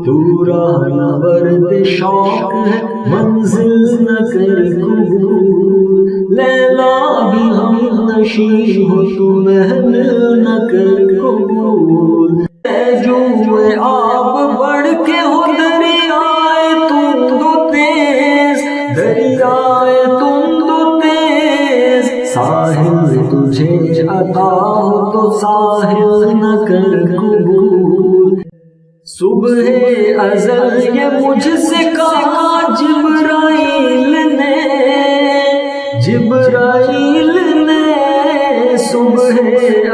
تو راہنورد شوق ہے منزل نہ کر قبول، لیلا بھی ہم نشین ہو تو محمل نہ کر قبول، اے جوئے آب بڑھ کے ہو دریائے تم دو تیز، دریائے تم دو تیز، ساحل تجھے عطا ہو تو ساحل نہ کر قبول، صبح ازل یہ مجھ سے کہا جبرائیل نے، جبرائیل نے صبح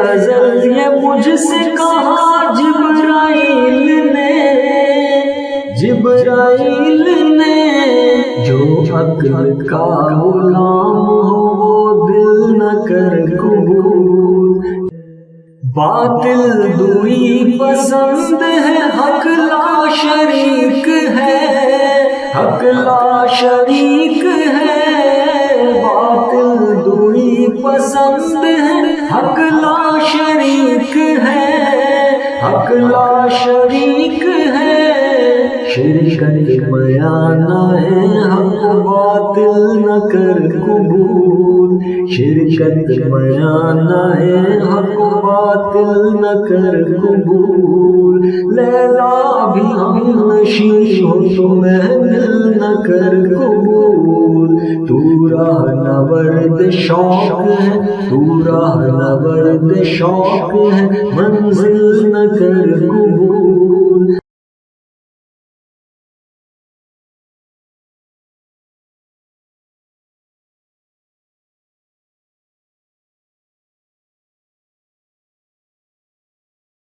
ازل یہ مجھ سے کہا جبرائیل نے، جبرائیل نے، جو عقل کا غلام ہو وہ دل نہ کر قبول، باطل دوئی پسند ہے حق لا شریک ہے، حق لا شریک ہے، باطل دوئی پسند ہے حق لا شریک ہے، حق لا شریک ہے، شرکت بیانہ ہے حق باطل نہ کر قبول، شرکت بیانہ ہے حق باطل نہ کر قبول، لیلا بھی ہم نشین ہو تو محمل نہ کر قبول، تو راہنورد شوق ہے، تو راہنورد شوق ہے منزل نہ کر قبول۔